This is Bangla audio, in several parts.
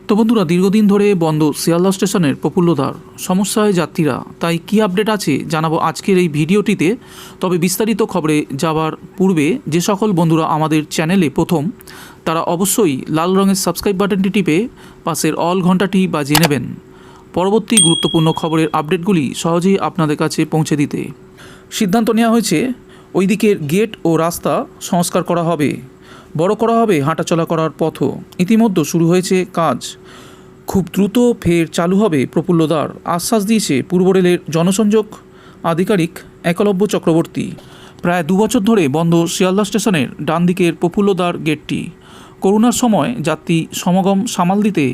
তো বন্ধুরা, দীর্ঘদিন ধরে বন্ধ শিয়ালদহ স্টেশনের প্রফুল্লদ্বার সমস্যায় যাত্রীরা, তাই কী আপডেট আছে জানাবো আজকের এই ভিডিওটিতে। তবে বিস্তারিত খবরে যাওয়ার পূর্বে যে সকল বন্ধুরা আমাদের চ্যানেলে প্রথম, তারা অবশ্যই লাল রঙের সাবস্ক্রাইব বাটনটি টিপে পাশের অল ঘন্টাটি বাজিয়ে নেবেন পরবর্তী গুরুত্বপূর্ণ খবরের আপডেটগুলি সহজেই আপনাদের কাছে পৌঁছে দিতে। সিদ্ধান্ত নেওয়া হয়েছে ওই দিকের গেট ও রাস্তা সংস্কার করা হবে, বড় করা হবে হাঁটাচলা করার পথও। ইতিমধ্যে শুরু হয়েছে কাজ, খুব দ্রুত ফের চালু হবে প্রফুল্লদ্বার, আশ্বাস দিয়েছে পূর্ব রেলের জনসংযোগ আধিকারিক একলব্য চক্রবর্তী। প্রায় 2 বছর ধরে বন্ধ শিয়ালদহ স্টেশনের ডান দিকের প্রফুল্লদ্বার গেটটি। করোনার সময় যাত্রী সমাগম সামাল দিতে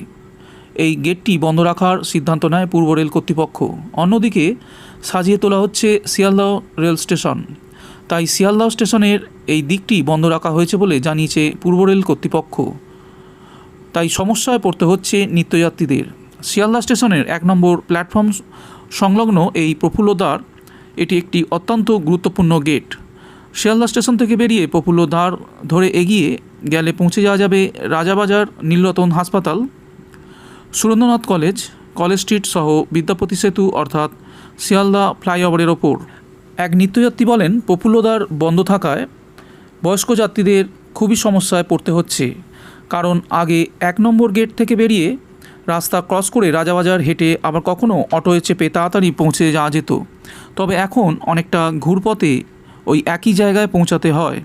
এই গেটটি বন্ধ রাখার সিদ্ধান্ত নেয় পূর্ব রেল কর্তৃপক্ষ। অন্যদিকে সাজিয়ে তোলা হচ্ছে শিয়ালদহ রেল স্টেশন, তাই শিয়ালদহ স্টেশনের এই দিকটি বন্ধ রাখা হয়েছে বলে জানিয়েছে পূর্ব রেল কর্তৃপক্ষ। তাই সমস্যায় পড়তে হচ্ছে নিত্যযাত্রীদের। শিয়ালদহ স্টেশনের 1 নম্বর প্ল্যাটফর্ম সংলগ্ন এই প্রফুল্লদ্বার, এটি একটি অত্যন্ত গুরুত্বপূর্ণ গেট। শিয়ালদহ স্টেশন থেকে বেরিয়ে প্রফুল্লদ্বার ধরে এগিয়ে গেলে পৌঁছে যাওয়া যাবে রাজাবাজার, নীলরতন হাসপাতাল, সুরেন্দ্রনাথ কলেজ, কলেজ স্ট্রিট সহ বিদ্যাপতি সেতু অর্থাৎ শিয়ালদহ ফ্লাইওভারের ওপর। এক নিত্যযাত্রী বলেন, প্রফুল্লদ্বার বন্ধ থাকায় বয়স্ক যাত্রীদের খুবই সমস্যায় পড়তে হচ্ছে। কারণ আগে 1 নম্বর গেট থেকে বেরিয়ে রাস্তা ক্রস করে রাজাবাজার হেঁটে আবার কখনও অটোয় চেপে তাড়াতাড়ি পৌঁছে যাওয়া যেত। তবে এখন অনেকটা ঘুরপথে ওই একই জায়গায় পৌঁছাতে হয়।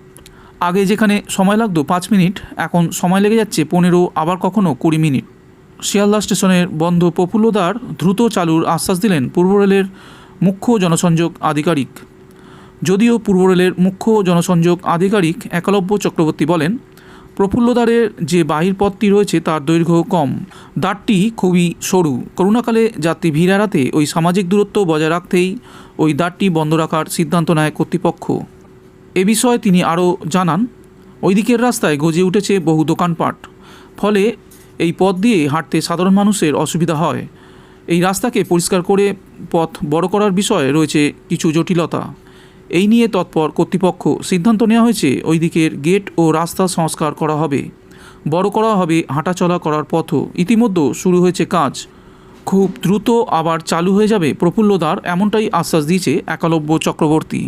আগে যেখানে সময় লাগতো 5 মিনিট, এখন সময় লেগে যাচ্ছে 15, আবার কখনও 20 মিনিট। শিয়ালদহ স্টেশনের বন্ধ প্রফুল্লদ্বার দ্রুত চালুর আশ্বাস দিলেন পূর্ব রেলের মুখ্য জনসংযোগ আধিকারিক। যদিও পূর্ব রেলের মুখ্য জনসংযোগ আধিকারিক একলব্য চক্রবর্তী বলেন, প্রফুল্লদ্বারের যে বাহিরপথটি রয়েছে তার দৈর্ঘ্য কম, দ্বারটি খুবই সরু। করোনাকালে যাত্রী ভিড় এড়াতে ওই সামাজিক দূরত্ব বজায় রাখতেই ওই দ্বারটি বন্ধ রাখার সিদ্ধান্ত নেয় কর্তৃপক্ষ। এ বিষয়ে তিনি আরও জানান, ওই দিকের রাস্তায় গজিয়ে উঠেছে বহু দোকানপাট, ফলে এই পথ দিয়ে হাঁটতে সাধারণ মানুষের অসুবিধা হয়। এই রাস্তাকে পরিষ্কার করে পথ বড় করার বিষয়ে রয়েছে কিছু জটিলতা। এই নিয়ে তৎপর কর্তৃপক্ষ, সিদ্ধান্ত নেওয়া হয়েছে ওই দিকের গেট ও রাস্তা সংস্কার করা হবে, বড় করা হবে হাঁটাচলা করার পথও। ইতিমধ্যে শুরু হয়েছে কাজ, খুব দ্রুত আবার চালু হয়ে যাবে প্রফুল্লদ্বার, এমনটাই আশ্বাস দিয়েছে একলব্য চক্রবর্তী।